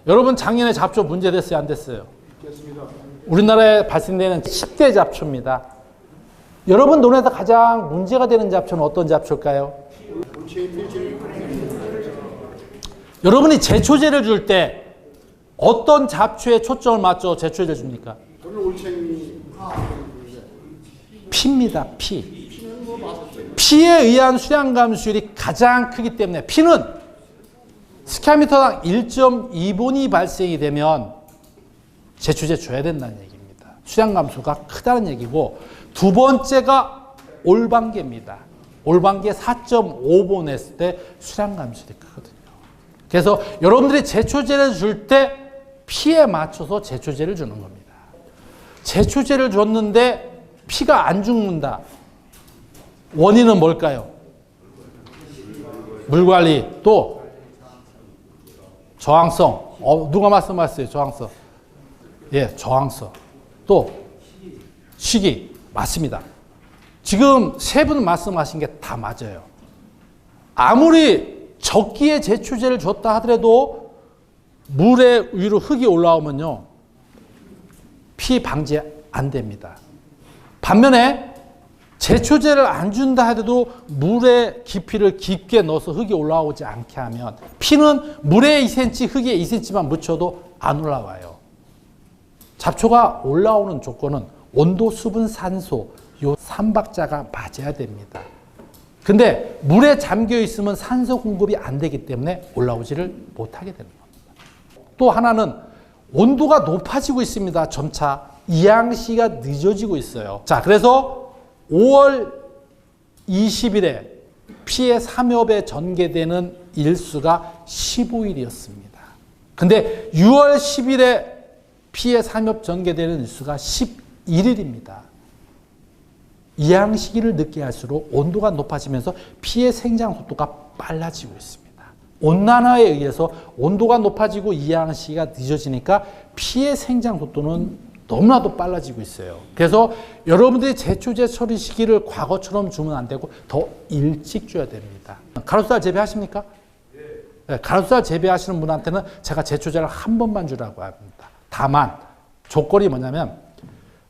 여러분 작년에 잡초 문제됐어요? 안 됐어요? 됐습니다. 우리나라에 발생되는 10대 잡초입니다. 여러분 눈에서 가장 문제가 되는 잡초는 어떤 잡초일까요? 여러분이 제초제를 줄 때 어떤 잡초에 초점을 맞춰 제초제를 줍니까? 피입니다. 피. 피에 의한 수량 감소율이 가장 크기 때문에 피는 스퀘어미터당 1.2본이 발생이 되면 제초제 줘야 된다는 얘기입니다. 수량 감소가 크다는 얘기고, 두 번째가 올방계입니다. 올방계 4.5본 했을 때 수량 감소율이 크거든요. 그래서 여러분들이 제초제를 줄 때 피에 맞춰서 제초제를 주는 겁니다. 제초제를 줬는데 피가 안 죽는다. 원인은 뭘까요? 물관리, 또 저항성. 누가 말씀하셨어요? 저항성. 예, 저항성. 또 시기. 맞습니다. 지금 세 분 말씀하신 게 다 맞아요. 아무리 적기에 제초제를 줬다 하더라도 물에 위로 흙이 올라오면요, 피 방지 안 됩니다. 반면에 제초제를 안 준다 하더라도 물의 깊이를 깊게 넣어서 흙이 올라오지 않게 하면 피는 물에 2cm, 흙에 2cm만 묻혀도 안 올라와요. 잡초가 올라오는 조건은 온도, 수분, 산소, 요 3박자가 맞아야 됩니다. 근데 물에 잠겨 있으면 산소 공급이 안 되기 때문에 올라오지를 못하게 되는 겁니다. 또 하나는 온도가 높아지고 있습니다. 점차 이양시가 늦어지고 있어요. 자, 그래서 5월 20일에 피의 3엽에 전개되는 일수가 15일이었습니다. 근데 6월 10일에 피의 3엽 전개되는 일수가 11일입니다. 이양 시기를 늦게 할수록 온도가 높아지면서 피의 생장 속도가 빨라지고 있습니다. 온난화에 의해서 온도가 높아지고 이양 시기가 늦어지니까 피의 생장 속도는 너무나도 빨라지고 있어요. 그래서 여러분들이 제초제 처리 시기를 과거처럼 주면 안 되고 더 일찍 줘야 됩니다. 가로수살 재배하십니까? 네, 가로수살 재배하시는 분한테는 제가 제초제를 한 번만 주라고 합니다. 다만 조건이 뭐냐면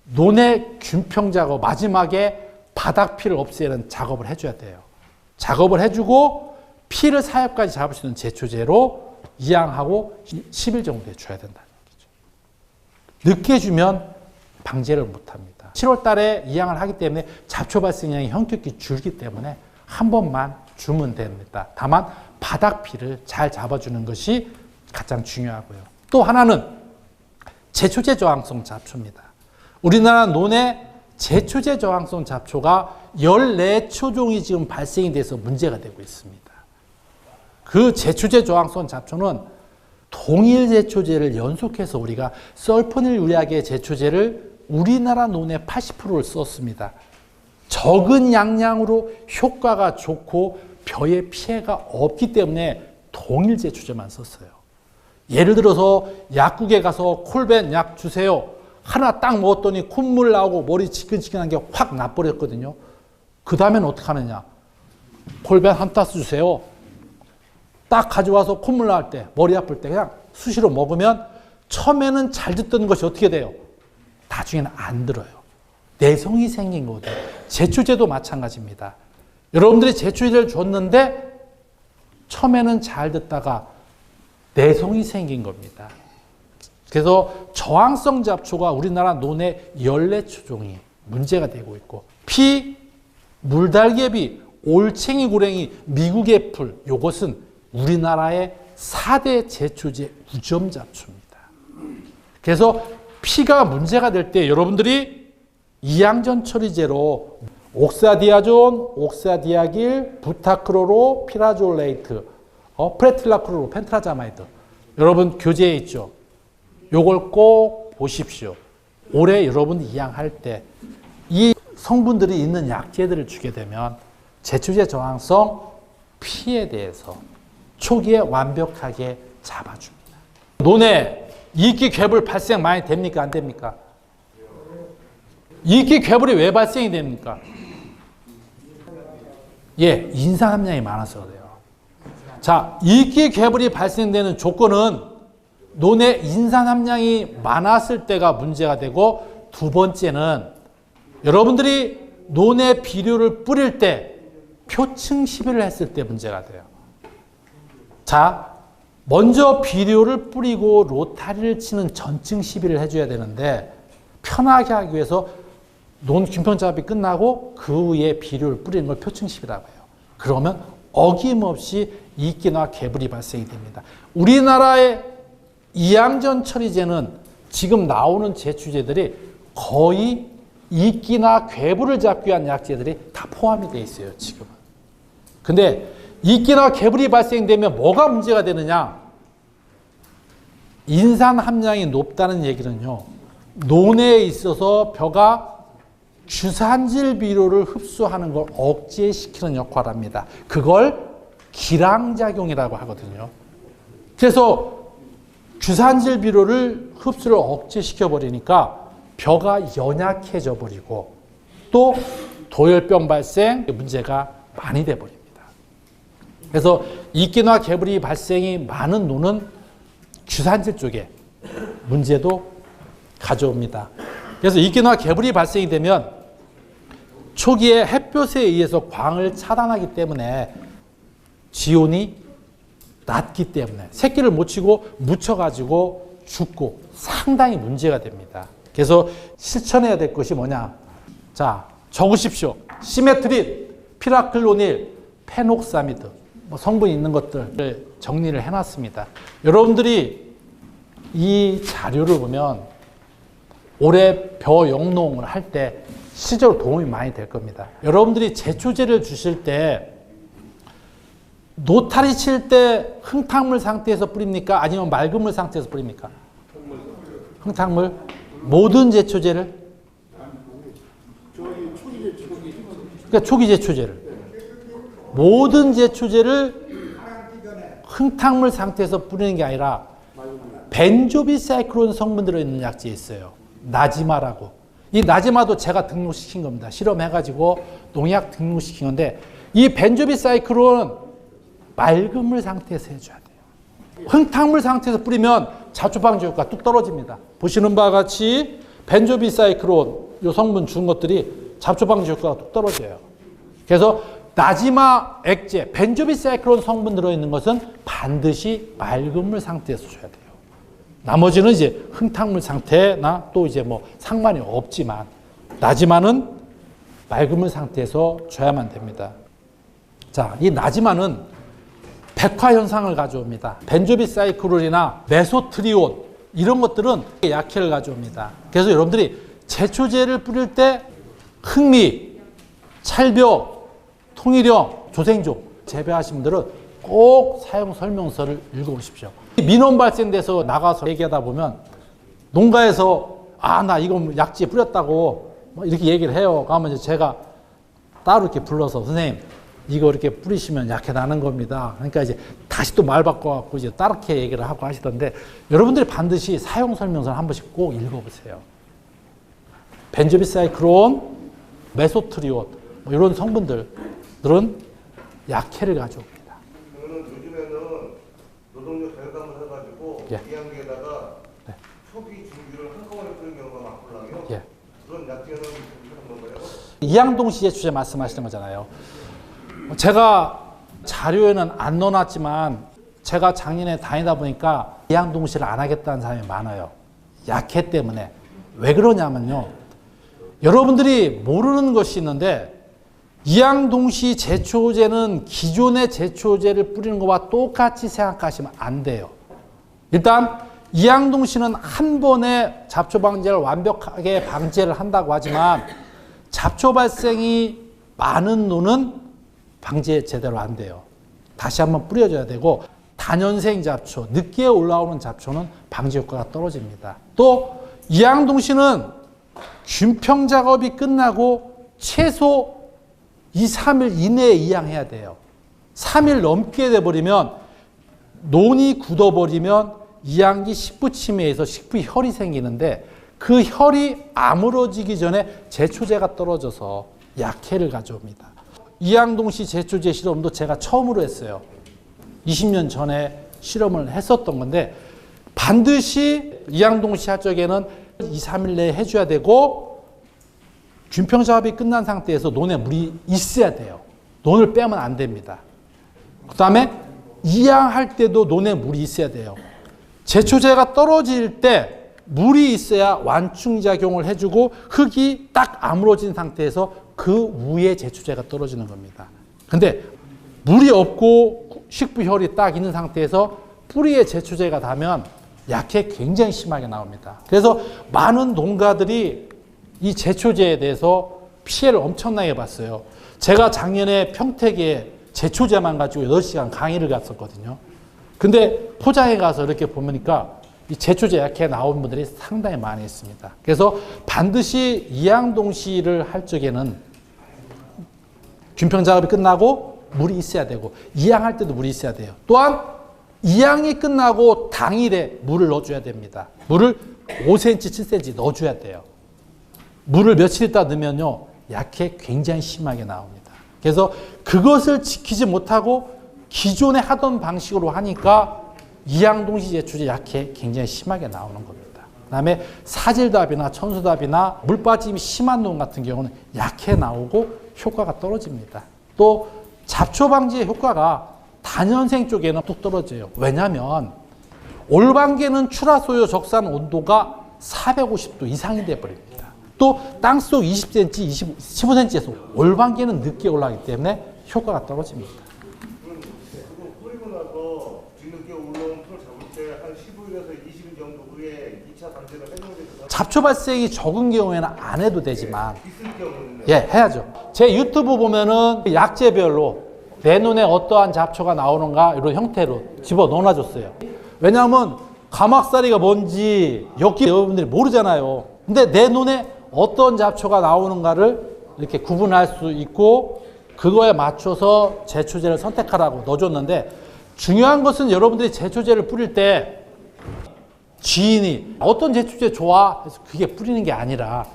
논의 균평 작업, 마지막에 바닥피를 없애는 작업을 해줘야 돼요. 작업을 해주고 피를 4엽까지 잡을 수 있는 제초제로 이양하고 10일 정도에 줘야 된다는 얘기죠. 늦게 주면 방제를 못합니다. 7월 달에 이양을 하기 때문에 잡초 발생량이 현격히 줄기 때문에 한 번만 주면 됩니다. 다만 바닥피를 잘 잡아주는 것이 가장 중요하고요. 또 하나는 제초제 저항성 잡초입니다. 우리나라 논에 제초제 저항성 잡초가 14초종이 지금 발생이 돼서 문제가 되고 있습니다. 그 제초제 저항성 잡초는 동일 제초제를 연속해서 우리가 설포닐 유리학의 제초제를 우리나라 논의 80%를 썼습니다. 적은 양량으로 효과가 좋고 벼에 피해가 없기 때문에 동일 제초제만 썼어요. 예를 들어서 약국에 가서 콜벤 약 주세요. 하나 딱 먹었더니 콧물 나오고 머리 지끈지끈한 게 확 나버렸거든요. 그 다음엔 어떻게 하느냐. 콜벤 한 타스 주세요. 딱 가져와서 콧물 나올 때, 머리 아플 때 그냥 수시로 먹으면 처음에는 잘 듣던 것이 어떻게 돼요? 나중에는 안 들어요. 내성이 생긴 거거든요. 제초제도 마찬가지입니다. 여러분들이 제초제를 줬는데 처음에는 잘 듣다가 내성이 생긴 겁니다. 그래서 저항성 잡초가 우리나라 논의 14초종이 문제가 되고 있고, 피, 물달개비, 올챙이 고랭이, 미국의 풀, 이것은 우리나라의 4대 제초제 우점 잡초입니다. 그래서 피가 문제가 될 때 여러분들이 이양전 처리제로 옥사디아존, 옥사디아길, 부타크로로, 피라졸레이트, 프레틸라크로로, 펜트라자마이드, 여러분 교재에 있죠. 요걸 꼭 보십시오. 올해 여러분 이양할 때 이 성분들이 있는 약재들을 주게 되면 제초제 저항성 피에 대해서 초기에 완벽하게 잡아줍니다. 논에 이끼 괴물 발생 많이 됩니까? 안 됩니까? 이끼 괴물이 왜 발생이 됩니까? 예, 인산 함량이 많아서 그래요. 자, 이끼 괴물이 발생되는 조건은 논의 인산 함량이 많았을 때가 문제가 되고, 두 번째는 여러분들이 논의 비료를 뿌릴 때 표층 시비를 했을 때 문제가 돼요. 자, 먼저 비료를 뿌리고 로타리를 치는 전층 시비를 해줘야 되는데, 편하게 하기 위해서 논 균평 작업이 끝나고 그 후에 비료를 뿌리는 걸 표층 시비라고 해요. 그러면 어김없이 이끼나 개불이 발생이 됩니다. 우리나라의 이양전 처리제는 지금 나오는 제초제들이 거의 이끼나 괴물을 잡기 위한 약재들이 다 포함이 되어 있어요, 지금은. 근데 이끼나 괴물이 발생되면 뭐가 문제가 되느냐? 인산 함량이 높다는 얘기는요, 논에 있어서 벼가 주산질 비료를 흡수하는 걸 억제시키는 역할을 합니다. 그걸 기량작용이라고 하거든요. 그래서 주산질 비료를 흡수를 억제시켜 버리니까 벼가 연약해져 버리고 또 도열병 발생 문제가 많이 돼 버립니다. 그래서 이끼나 개불이 발생이 많은 논은 주산질 쪽에 문제도 가져옵니다. 그래서 이끼나 개불이 발생이 되면 초기에 햇볕에 의해서 광을 차단하기 때문에 지온이 낮기 때문에 새끼를 못 치고 묻혀가지고 죽고 상당히 문제가 됩니다. 그래서 실천해야 될 것이 뭐냐? 자, 적으십시오. 시메트린, 피라클로닐, 페녹사미드, 성분이 있는 것들을 정리를 해놨습니다. 여러분들이 이 자료를 보면 올해 벼 영농을 할 때 실제로 도움이 많이 될 겁니다. 여러분들이 제초제를 주실 때 노타리 칠 때 흙탕물 상태에서 뿌립니까? 아니면 맑은물 상태에서 뿌립니까? 흙탕물? 모든 제초제를? 그러니까 초기 제초제를. 모든 제초제를 흙탕물 상태에서 뿌리는 게 아니라 벤조비사이클론 성분 들어있는 약재에 있어요. 나지마라고. 이 나지마도 제가 등록시킨 겁니다. 실험해가지고 농약 등록시킨 건데, 이 벤조비사이클론은 맑은 물 상태에서 해줘야 돼요. 흙탕물 상태에서 뿌리면 잡초방지 효과가 뚝 떨어집니다. 보시는 바와 같이 벤조비사이클론 이 성분 준 것들이 잡초방지 효과가 뚝 떨어져요. 그래서 나지마 액제, 벤조비사이클론 성분 들어있는 것은 반드시 맑은 물 상태에서 줘야 돼요. 나머지는 이제 흙탕물 상태나 또 이제 뭐 상관이 없지만 나지마는 맑은 물 상태에서 줘야만 됩니다. 자, 이 나지마는 백화 현상을 가져옵니다. 벤조비사이클론이나 메소트리온 이런 것들은 약해를 가져옵니다. 그래서 여러분들이 제초제를 뿌릴 때 흑미, 찰벽, 통일형, 조생종 재배하신 분들은 꼭 사용 설명서를 읽어보십시오. 민원 발생돼서 나가서 얘기하다 보면 농가에서 나 이거 약재 뿌렸다고 이렇게 얘기를 해요. 그러면 이제 제가 따로 이렇게 불러서 선생님 이거 이렇게 뿌리시면 약해 나는 겁니다. 그러니까 이제 다시 또 말 바꿔갖고 이제 따르게 얘기를 하고 하시던데, 여러분들이 반드시 사용 설명서를 한 번씩 꼭 읽어보세요. 벤조비사이클론, 메소트리온 이런 성분들은 약해를 가져옵니다. 그러면 요즘에는 노동력 절감을 해가지고 이양기에다가 초기 중기를 한꺼번에 뿌리는 경우가 많거든요. 그런 약재는 그런 건가요? 이양동시 제초제 말씀하시는 거잖아요. 제가 자료에는 안 넣어놨지만 제가 작년에 다니다 보니까 이양동시를 안 하겠다는 사람이 많아요. 약해 때문에. 왜 그러냐면요, 여러분들이 모르는 것이 있는데 이양동시 제초제는 기존의 제초제를 뿌리는 것과 똑같이 생각하시면 안 돼요. 일단 이양동시는 한 번에 잡초 방제를 완벽하게 방제를 한다고 하지만 잡초 발생이 많은 논은 방제 제대로 안 돼요. 다시 한번 뿌려줘야 되고, 단연생 잡초, 늦게 올라오는 잡초는 방제 효과가 떨어집니다. 또 이양동시는 균평 작업이 끝나고 최소 2, 3일 이내에 이양해야 돼요. 3일 넘게 돼버리면 논이 굳어버리면 이양기 식부침해에서 식부 혈이 생기는데, 그 혈이 아물어지기 전에 제초제가 떨어져서 약해를 가져옵니다. 이양동시 제초제 실험도 제가 처음으로 했어요. 20년 전에 실험을 했었던 건데, 반드시 이양동시 할 적에는 2, 3일 내에 해줘야 되고 균평 작업이 끝난 상태에서 논에 물이 있어야 돼요. 논을 빼면 안 됩니다. 그 다음에 이양할 때도 논에 물이 있어야 돼요. 제초제가 떨어질 때 물이 있어야 완충작용을 해주고 흙이 딱 아물어진 상태에서 그 위에 제초제가 떨어지는 겁니다. 근데 물이 없고 식부혈이 딱 있는 상태에서 뿌리에 제초제가 닿으면 약해 굉장히 심하게 나옵니다. 그래서 많은 농가들이 이 제초제에 대해서 피해를 엄청나게 봤어요. 제가 작년에 평택에 제초제만 가지고 8시간 강의를 갔었거든요. 근데 포장에 가서 이렇게 보니까 이 제초제 약해 나온 분들이 상당히 많이 있습니다. 그래서 반드시 이양동시를 할 적에는 균평 작업이 끝나고 물이 있어야 되고 이양할 때도 물이 있어야 돼요. 또한 이양이 끝나고 당일에 물을 넣어줘야 됩니다. 물을 5cm, 7cm 넣어줘야 돼요. 물을 며칠 있다 넣으면요 약해 굉장히 심하게 나옵니다. 그래서 그것을 지키지 못하고 기존에 하던 방식으로 하니까 이양동시 제초제 약해 굉장히 심하게 나오는 겁니다. 그 다음에 사질답이나 천수답이나 물 빠짐이 심한 논 같은 경우는 약해 나오고 효과가 떨어집니다. 또 잡초 방지의 효과가 단연생 쪽에는 뚝 떨어져요. 왜냐하면 올방개는 출하소요 적산 온도가 450도 이상이 돼버립니다. 또 땅속 20cm, 15cm에서 올방개는 늦게 올라가기 때문에 효과가 떨어집니다. 그거 뿌리고 나서 뒤늦게 올라온 풀 잡을 때 한 15일에서 20일 정도 후에 2차 방제를 해놓은 게 잡초 발생이 적은 경우에는 안 해도 되지만 있을 경우는 예, 해야죠. 제 유튜브 보면은 약재별로 내 눈에 어떠한 잡초가 나오는가 이런 형태로 집어 넣어놔줬어요. 왜냐하면 가막살이가 뭔지 엽기 여러분들이 모르잖아요. 근데 내 눈에 어떤 잡초가 나오는가를 이렇게 구분할 수 있고 그거에 맞춰서 제초제를 선택하라고 넣어줬는데 중요한 것은 여러분들이 제초제를 뿌릴 때 지인이 어떤 제초제 좋아? 해서 그게 뿌리는 게 아니라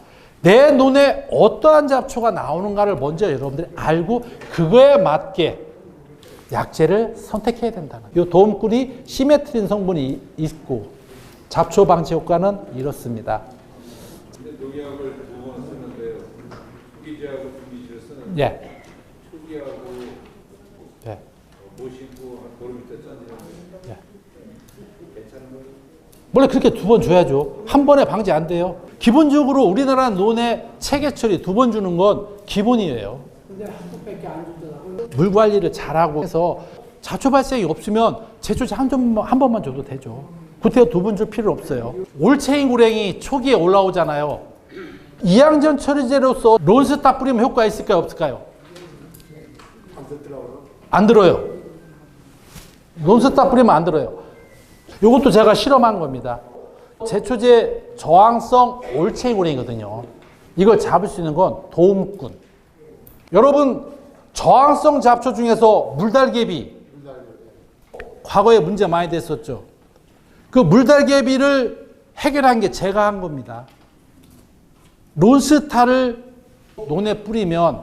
내 눈에 어떠한 잡초가 나오는가를 먼저 여러분들이 알고 그거에 맞게 약재를 선택해야 된다는 거예요. 이 도움꾼이 시메트린 성분이 있고 잡초 방지 효과는 이렇습니다. 근데 농약을 2번 쓰는데요. 초기제하고 중기제를 쓰는데 예. 초기하고 예. 모시고 한 보름 있다 짠지는 예. 괜찮은 거예요? 원래 그렇게 2번 줘야죠. 한 번에 방지 안 돼요. 기본적으로 우리나라 논에 체계처리 2번 주는 건 기본이에요. 근데 한 번밖에 안 주더라고요. 물 관리를 잘하고 해서 잡초 발생이 없으면 제초제 한 번만 줘도 되죠. 구태여 2번 줄 필요 없어요. 올챙이 구랭이 초기에 올라오잖아요. 이양전 처리제로서 론스타 뿌리면 효과 있을까요? 없을까요? 안 들어요. 론스타 뿌리면 안 들어요. 이것도 제가 실험한 겁니다. 제초제 저항성 올챙이 구랭이거든요. 이걸 잡을 수 있는 건 도움꾼. 여러분 저항성 잡초 중에서 물달개비 과거에 문제 많이 됐었죠. 그 물달개비를 해결한 게 제가 한 겁니다. 론스타를 논에 뿌리면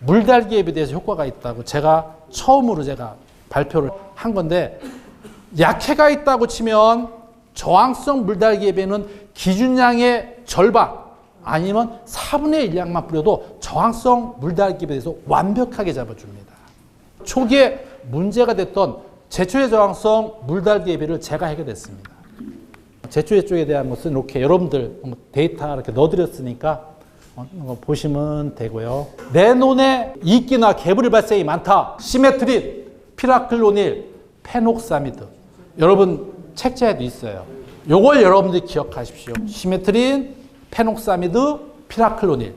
물달개비에 대해서 효과가 있다고 처음으로 제가 발표를 한 건데 약해가 있다고 치면 저항성 물달개비는 기준량의 절반 아니면 4분의 1 양만 뿌려도 저항성 물달개비에 대해서 완벽하게 잡아줍니다. 초기에 문제가 됐던 제초제 저항성 물달개비를 제가 해결했습니다. 제초제 쪽에 대한 것은 이렇게 여러분들 데이터 이렇게 넣어드렸으니까 보시면 되고요. 내 논에 이끼나 개구리 발생이 많다. 시메트린, 피라클로닐, 페녹사미드. 여러분 책자에도 있어요. 요걸 여러분들이 기억하십시오. 시메트린, 페녹사미드, 피라클로닐.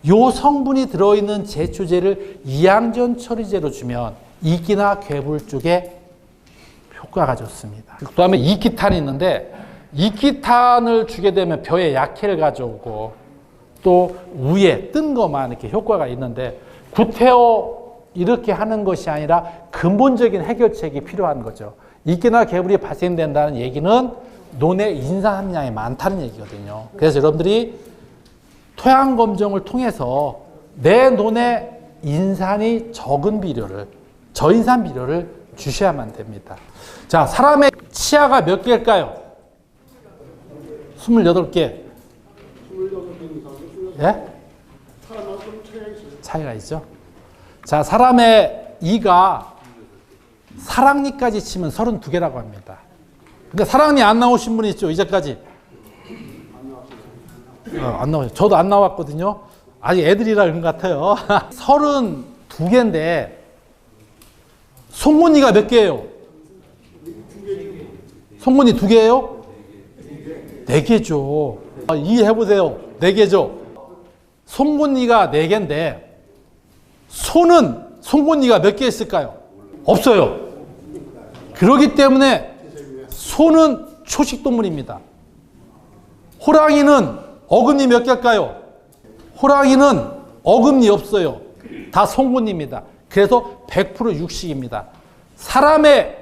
요 성분이 들어있는 제초제를 이양전 처리제로 주면 이끼나 괴물 쪽에 효과가 좋습니다. 그 다음에 이키탄이 있는데 이키탄을 주게 되면 벼에 약해를 가져오고 또 위에 뜬 것만 이렇게 효과가 있는데 구태여 이렇게 하는 것이 아니라 근본적인 해결책이 필요한 거죠. 이끼나 괴물이 발생된다는 얘기는 논에 인산 함량이 많다는 얘기거든요. 그래서 여러분들이 토양 검정을 통해서 내 논에 인산이 적은 비료를 저인산 비료를 주셔야만 됩니다. 자, 사람의 치아가 몇 개일까요? 28개. 28개 이상. 예? 사람하고 좀 차이가 있어요. 차이가 있죠. 자, 사람의 이가 사랑니까지 치면 32개라고 합니다. 근데 사랑니 안 나오신 분 있죠, 이제까지? 안 나와요. 저도 안 나왔거든요. 아직 애들이라 그런 것 같아요. 32개인데, 송곳니가 몇 개예요? 송곳니 2개예요? 4개죠. 이해해보세요. 4개죠. 송곳니가 4개인데, 소는 송곳니가 몇 개 있을까요? 없어요. 그렇기 때문에 소는 초식동물입니다. 호랑이는 어금니 몇 개일까요? 호랑이는 어금니 없어요. 다 송곳니입니다. 그래서 100% 육식입니다. 사람의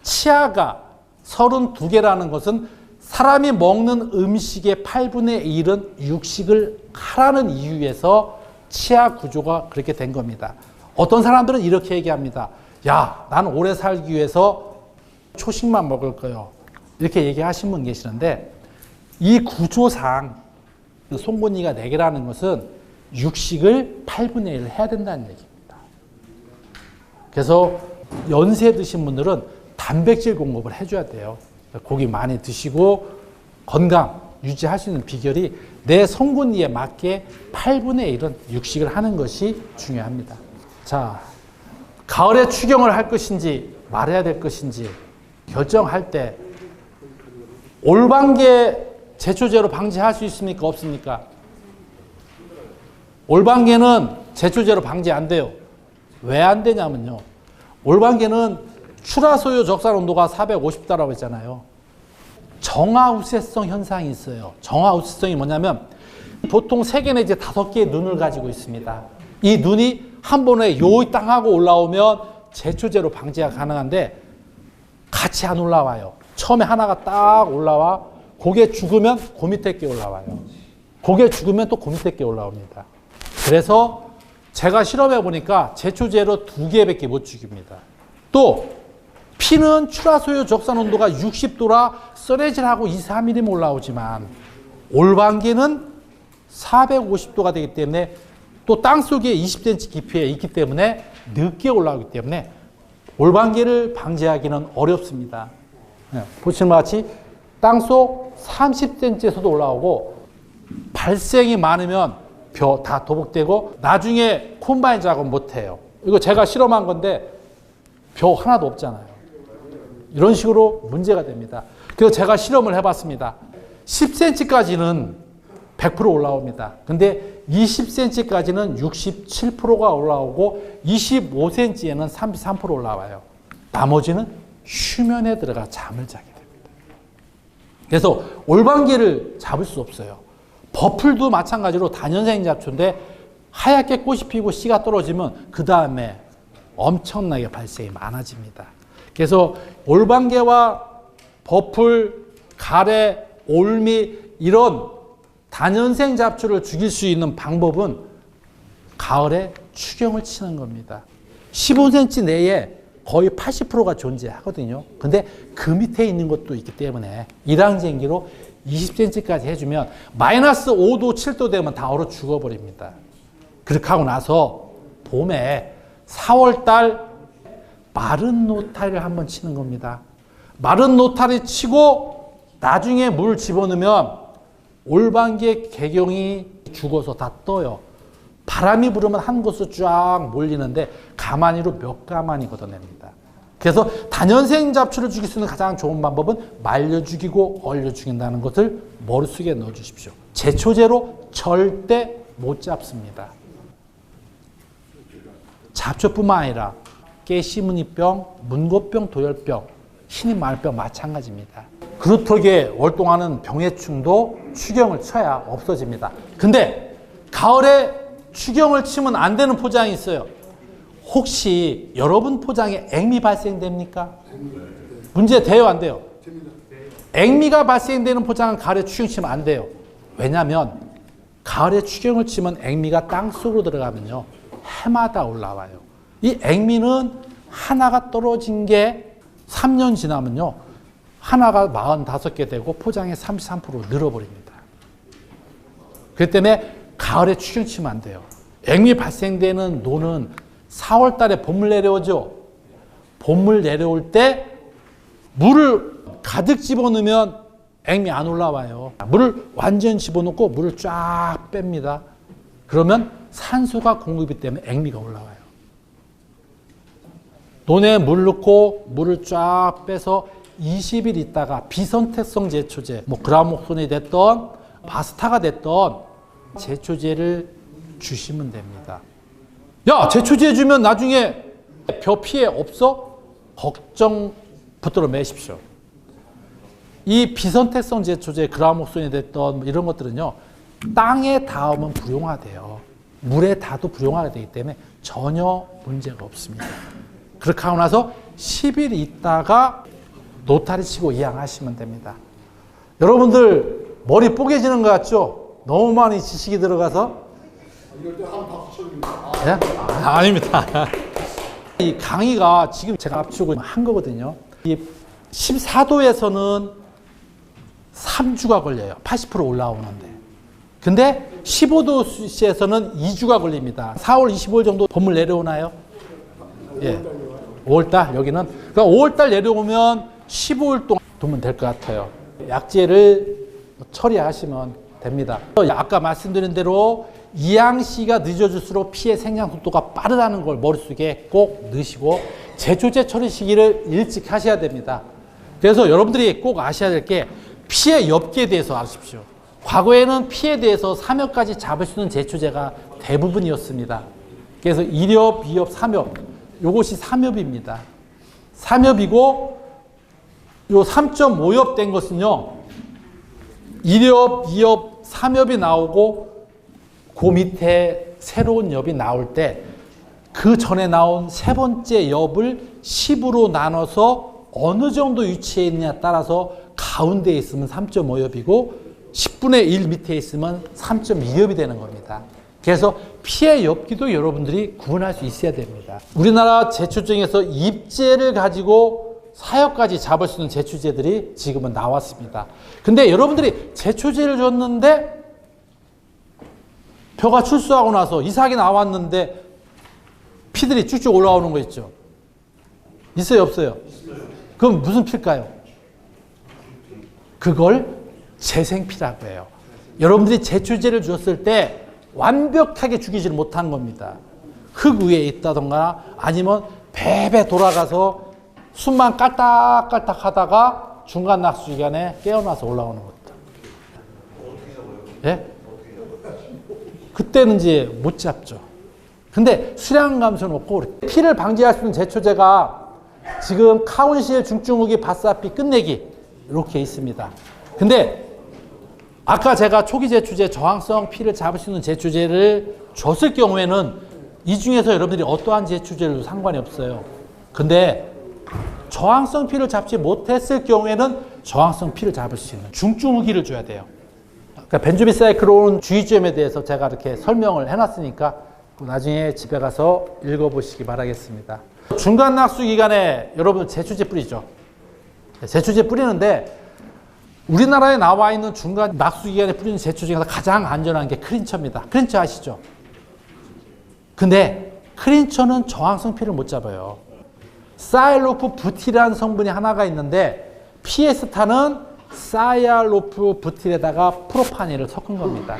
치아가 32개라는 것은 사람이 먹는 음식의 8분의 1은 육식을 하라는 이유에서 치아 구조가 그렇게 된 겁니다. 어떤 사람들은 이렇게 얘기합니다. 야, 나는 오래 살기 위해서 초식만 먹을 거요. 이렇게 얘기하신 분 계시는데 이 구조상 송곳니가 4개라는 것은 육식을 8분의 1을 해야 된다는 얘기입니다. 그래서 연세 드신 분들은 단백질 공급을 해줘야 돼요. 고기 많이 드시고 건강 유지할 수 있는 비결이 내 송곳니에 맞게 8분의 1은 육식을 하는 것이 중요합니다. 자, 가을에 추경을 할 것인지 말해야 될 것인지 결정할 때 올방개 제초제로 방지할 수 있습니까? 없습니까? 올방개는 제초제로 방지 안 돼요. 왜 안 되냐면요. 올방개는 출하소요 적산 온도가 450도라고 했잖아요. 정화우세성 현상이 있어요. 정화우세성이 뭐냐면 보통 3개 내지 5개의 눈을 가지고 있습니다. 이 눈이 한 번에 요이 땅 하고 올라오면 제초제로 방지가 가능한데 같이 안 올라와요. 처음에 하나가 딱 올라와 고개 죽으면 그 밑에 게 올라와요. 고개 죽으면 또 그 밑에 게 올라옵니다. 그래서 제가 실험해 보니까 제초제로 2개밖에 못 죽입니다. 또 피는 출하소요 적산 온도가 60도라 썰해질하고 2, 3mm 올라오지만 올방개는 450도가 되기 때문에 또 땅속에 20cm 깊이에 있기 때문에 늦게 올라오기 때문에 올방개를 방지하기는 어렵습니다. 보시는 것 같이 땅속 30cm에서도 올라오고 발생이 많으면 벼 다 도복되고 나중에 콤바인 작업 못해요. 이거 제가 실험한 건데 벼 하나도 없잖아요. 이런 식으로 문제가 됩니다. 그래서 제가 실험을 해봤습니다. 10cm까지는 100% 올라옵니다. 근데 20cm까지는 67%가 올라오고 25cm에는 33% 올라와요. 나머지는 휴면에 들어가 잠을 자게 됩니다. 그래서 올방개를 잡을 수 없어요. 버풀도 마찬가지로 다년생 잡초인데 하얗게 꽃이 피고 씨가 떨어지면 그 다음에 엄청나게 발생이 많아집니다. 그래서 올방개와 버풀, 가래, 올미 이런 다년생 잡초를 죽일 수 있는 방법은 가을에 추경을 치는 겁니다. 15cm 내에 거의 80%가 존재하거든요. 근데 그 밑에 있는 것도 있기 때문에 일항쟁기로 20cm까지 해주면 마이너스 5도, 7도 되면 다 얼어 죽어버립니다. 그렇게 하고 나서 봄에 4월달 마른 노타리를 한번 치는 겁니다. 마른 노타리 치고 나중에 물 집어넣으면 올방개 개경이 죽어서 다 떠요. 바람이 불으면 한 곳으로 쫙 몰리는데 가마니로 몇 가마니 걷어냅니다. 그래서 다년생 잡초를 죽일 수 있는 가장 좋은 방법은 말려 죽이고 얼려 죽인다는 것을 머릿속에 넣어 주십시오. 제초제로 절대 못 잡습니다. 잡초뿐만 아니라 깨시무늬병, 문고병, 도열병, 흰입 마늘병 마찬가지입니다. 그루터기에 월동하는 병해충도 추경을 쳐야 없어집니다. 근데 가을에 추경을 치면 안 되는 포장이 있어요. 혹시 여러분 포장에 액미 발생됩니까? 문제 돼요, 안 돼요? 액미가 발생되는 포장은 가을에 추경 치면 안 돼요. 왜냐하면 가을에 추경을 치면 액미가 땅속으로 들어가면요 해마다 올라와요. 이 액미는 하나가 떨어진 게 3년 지나면요 하나가 45개 되고 포장이 33% 늘어버립니다. 그렇기 때문에 가을에 추경 치면 안 돼요. 액미 발생되는 노는 4월 달에 봄물 내려오죠. 봄물 내려올 때 물을 가득 집어넣으면 액미 안 올라와요. 물을 완전 집어넣고 물을 쫙 뺍니다. 그러면 산소가 공급이 때문에 액미가 올라와요. 논에 물 넣고 물을 쫙 빼서 20일 있다가 비선택성 제초제, 뭐 그라목손이 됐던 바스타가 됐던 제초제를 주시면 됩니다. 야, 제초제 주면 나중에 벼 피해 없어? 걱정 붙들어 매십시오. 이 비선택성 제초제, 그라목손이 됐던 이런 것들은요, 땅에 닿으면 불용화돼요. 물에 닿아도 불용화가 되기 때문에 전혀 문제가 없습니다. 그렇게 하고 나서 10일 있다가 노타리 치고 이양하시면 됩니다. 여러분들 머리 뽀개지는 것 같죠? 너무 많이 지식이 들어가서. 이럴 때 한 박수 쳐줍니다. 예? 아닙니다. 이 강의가 지금 제가 압축을 한 거거든요. 이 14도에서는 3주가 걸려요. 80% 올라오는데. 근데 15도씨에서는 2주가 걸립니다. 4월 25일 정도 봄물 내려오나요? 예. 5월달 여기는. 그러니까 5월달 내려오면 15일 동안 두면 될 것 같아요. 약재를 처리하시면 됩니다. 아까 말씀드린 대로 이양시가 늦어질수록 피해 생장 속도가 빠르다는 걸 머릿속에 꼭 넣으시고 제초제 처리 시기를 일찍 하셔야 됩니다. 그래서 여러분들이 꼭 아셔야 될 게 피해 엽기에 대해서 아십시오. 과거에는 피해에 대해서 3엽까지 잡을 수 있는 제초제가 대부분이었습니다. 그래서 1엽, 2엽, 3엽 요것이 3엽입니다. 3엽이고 요 3.5엽 된 것은요 1엽, 2엽, 3엽이 나오고 그 밑에 새로운 엽이 나올 때 그 전에 나온 세 번째 엽을 10으로 나눠서 어느 정도 위치에 있느냐에 따라서 가운데에 있으면 3.5엽이고 10분의 1 밑에 있으면 3.2엽이 되는 겁니다. 그래서 피해 엽기도 여러분들이 구분할 수 있어야 됩니다. 우리나라 제초 중에서 입제를 가지고 사역까지 잡을 수 있는 제초제들이 지금은 나왔습니다. 근데 여러분들이 제초제를 줬는데 벼가 출수하고 나서 이삭이 나왔는데 피들이 쭉쭉 올라오는 거 있죠. 있어요, 없어요? 그럼 무슨 피일까요? 그걸 재생피라고 해요. 여러분들이 제초제를 주었을 때 완벽하게 죽이지를 못한 겁니다. 흙 위에 있다던가 아니면 배배 돌아가서 숨만 깔딱깔딱 하다가 중간 낙수 기간에 깨어나서 올라오는 것들. 예? 그때는 이제 못 잡죠. 근데 수량 감소는 없고 피를 방지할 수 있는 제초제가 지금 카운실 중증후기 바사피 끝내기 이렇게 있습니다. 근데 아까 제가 초기 제초제 저항성 피를 잡을 수 있는 제초제를 줬을 경우에는 이 중에서 여러분들이 어떠한 제초제를 상관이 없어요. 근데 저항성 피를 잡지 못했을 경우에는 저항성 피를 잡을 수 있는 중증후기를 줘야 돼요. 그러니까 벤조비사이클론 주의점에 대해서 제가 이렇게 설명을 해놨으니까 나중에 집에 가서 읽어보시기 바라겠습니다. 중간 낙수 기간에 여러분 제초제 뿌리죠. 제초제 뿌리는데 우리나라에 나와 있는 중간 낙수 기간에 뿌리는 제초 중에서 가장 안전한 게 크린처입니다. 크린처 아시죠? 근데 크린처는 저항성 피를 못 잡아요. 사이알로프 부틸이라는 성분이 하나가 있는데 피에스타는 사이알로프 부틸에다가 프로파닌을 섞은 겁니다.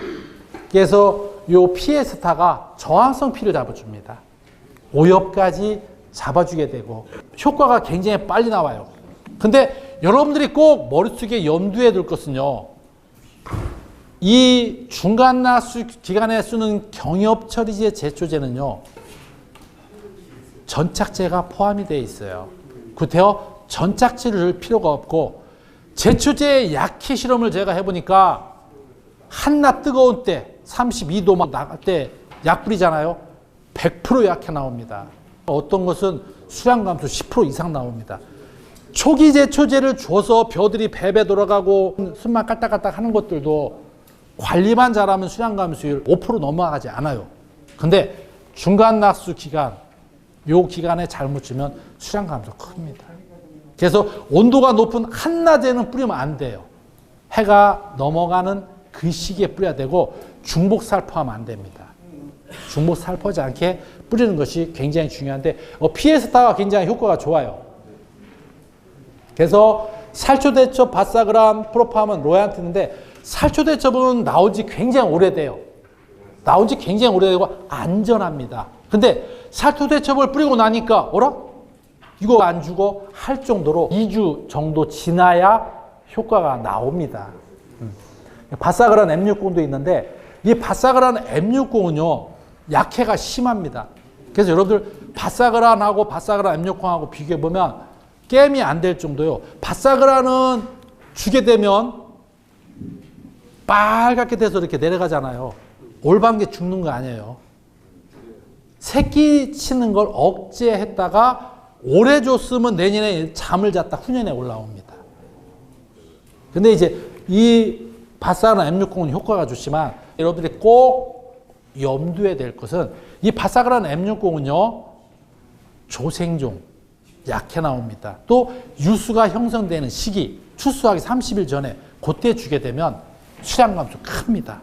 그래서 요 피에스타가 저항성 피를 잡아줍니다. 5엽까지 잡아주게 되고 효과가 굉장히 빨리 나와요. 근데 여러분들이 꼭 머릿속에 염두에 둘 것은요. 이 중간 낙수 기간에 쓰는 경협 처리제 제초제는요. 전착제가 포함이 되어 있어요. 구태여 전착제를 넣을 필요가 없고 제초제 약해 실험을 제가 해보니까 한낮 뜨거운 때 32도 막 나갈 때 약 뿌리잖아요. 100% 약해 나옵니다. 어떤 것은 수량 감소 10% 이상 나옵니다. 초기 제초제를 줘서 벼들이 배배 돌아가고 숨만 깔딱깔딱 하는 것들도 관리만 잘하면 수량 감소율 5% 넘어가지 않아요. 근데 중간 낙수 기간, 요 기간에 잘못 주면 수량 감소 큽니다. 그래서 온도가 높은 한낮에는 뿌리면 안 돼요. 해가 넘어가는 그 시기에 뿌려야 되고 중복 살포하면 안 됩니다. 중복 살포하지 않게 뿌리는 것이 굉장히 중요한데 피에스타가 굉장히 효과가 좋아요. 그래서 살초대첩, 바사그람, 프로팜은 로얀트인데 살초대첩은 나온 지 굉장히 오래돼요. 나온 지 굉장히 오래되고 안전합니다. 근데 살초대첩을 뿌리고 나니까 이거 안 주고 할 정도로 2주 정도 지나야 효과가 나옵니다. 바사그란 M60도 있는데 이 바사그란 M60은요 약해가 심합니다. 그래서 여러분들 바사그란하고 바사그란 M60하고 비교해보면 게임이 안 될 정도요. 바사그란은 주게 되면 빨갛게 돼서 이렇게 내려가잖아요. 올반게 죽는 거 아니에요. 새끼 치는 걸 억제했다가 오래 줬으면 내년에 잠을 잤다 후년에 올라옵니다. 근데 이제 이 바사그란 M60은 효과가 좋지만 여러분들이 꼭 염두에 될 것은 이 바사그란 M60은요 조생종 약해 나옵니다. 또 유수가 형성되는 시기 추수하기 30일 전에 그때 주게 되면 수량 감소 큽니다.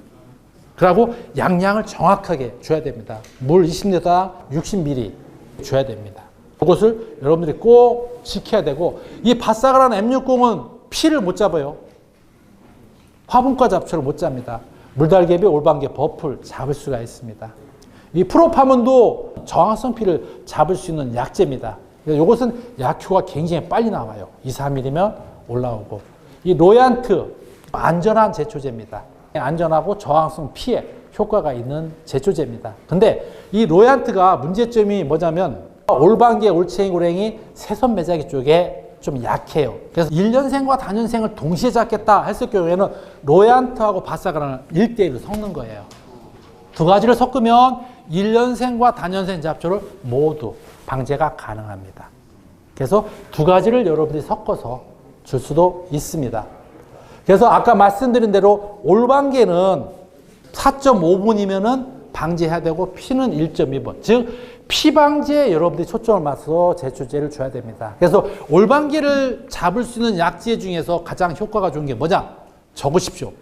그리고 양량을 정확하게 줘야 됩니다. 물 20리터 60ml 줘야 됩니다. 그것을 여러분들이 꼭 지켜야 되고 이 바사그란 M60은 피를 못 잡아요. 화분과 잡초를 못 잡니다. 물달개비, 올방개, 버풀 잡을 수가 있습니다. 이 프로파문도 저항성 피를 잡을 수 있는 약재입니다. 이것은 약효가 굉장히 빨리 나와요. 2, 3일이면 올라오고. 이 로얀트 안전한 제초제입니다. 안전하고 저항성 피에 효과가 있는 제초제입니다. 근데 이 로얀트가 문제점이 뭐냐면 올방개, 올챙이, 고랭이, 새손 매자기 쪽에 좀 약해요. 그래서 1년생과 다년생을 동시에 잡겠다 했을 경우에는 로얀트하고 바사그란을 1대1로 섞는 거예요. 두 가지를 섞으면 1년생과 다년생 잡초를 모두 방제가 가능합니다. 그래서 두 가지를 여러분들이 섞어서 줄 수도 있습니다. 그래서 아까 말씀드린 대로 올방개는 4.5분이면은 방제해야 되고 피는 1.2분. 즉 피방제에 여러분들이 초점을 맞춰서 제초제를 줘야 됩니다. 그래서 올방개를 잡을 수 있는 약재 중에서 가장 효과가 좋은 게 뭐냐? 적으십시오.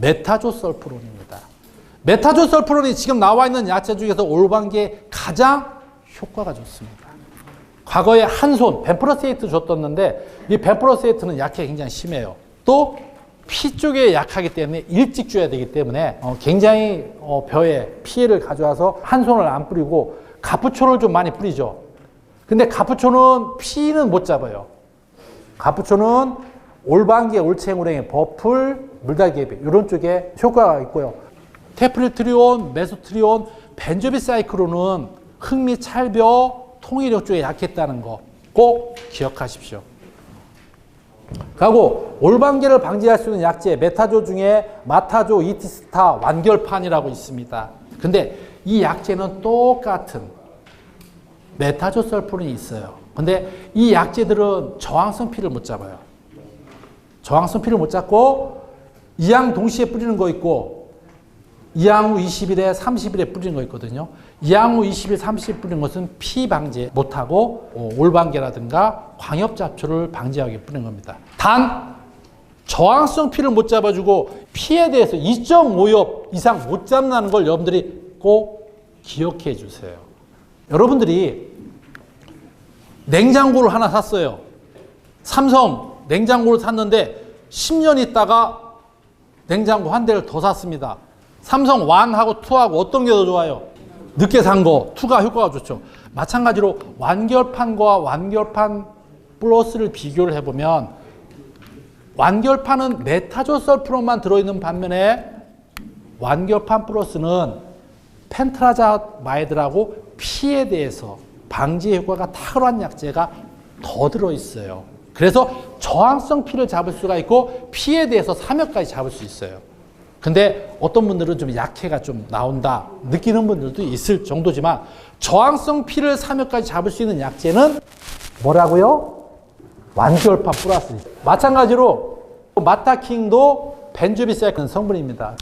메타조설프론입니다. 메타조설프론이 지금 나와 있는 약재 중에서 올방개에 가장 효과가 좋습니다. 과거에 한손 벤프로세이트 줬었는데 이 벤프로세이트는 약해 굉장히 심해요. 또 피 쪽에 약하기 때문에 일찍 줘야 되기 때문에 굉장히 벼에 피해를 가져와서 한손을 안 뿌리고 가프초를 좀 많이 뿌리죠. 근데 가프초는 피는 못 잡아요. 가프초는 올방개, 올챙우랭이, 버풀, 물달개비 이런 쪽에 효과가 있고요. 테프리트리온, 메소트리온, 벤조비사이클론은 흑미, 찰벼, 통일력 쪽에 약했다는 거 꼭 기억하십시오. 그리고 올방개를 방지할 수 있는 약재 메타조 중에 마타조, 이티스타, 완결판이라고 있습니다. 근데 이 약재는 똑같은 메타조설프론이 있어요. 근데 이 약재들은 저항성 피를 못 잡아요. 저항성 피를 못 잡고 이양 동시에 뿌리는 거 있고 이양 후 20일에 30일에 뿌리는 거 있거든요. 이양 후 20일, 30일 뿌리는 것은 피 방제 못하고 올방개라든가 광엽잡초를 방지하기 뿌리는 겁니다. 단 저항성 피를 못 잡아주고 피에 대해서 2.5엽 이상 못 잡는다는 걸 여러분들이 꼭 기억해 주세요. 여러분들이 냉장고를 하나 샀어요. 삼성 냉장고를 샀는데 10년 있다가 냉장고 한 대를 더 샀습니다. 삼성 1하고 2하고 어떤 게 더 좋아요? 늦게 산 거, 2가 효과가 좋죠. 마찬가지로 완결판과 완결판 플러스를 비교를 해보면 완결판은 메타조설프론만 들어있는 반면에 완결판 플러스는 펜트라자마이드라고 피에 대해서 방지 효과가 탁월한 약재가 더 들어있어요. 그래서 저항성 피를 잡을 수가 있고 피에 대해서 3엽까지 잡을 수 있어요. 근데 어떤 분들은 좀 약해가 좀 나온다 느끼는 분들도 있을 정도지만 저항성 피를 3엽까지 잡을 수 있는 약재는 뭐라고요? 완결판 플러스. 마찬가지로 마타킹도 벤조비사이클 성분입니다.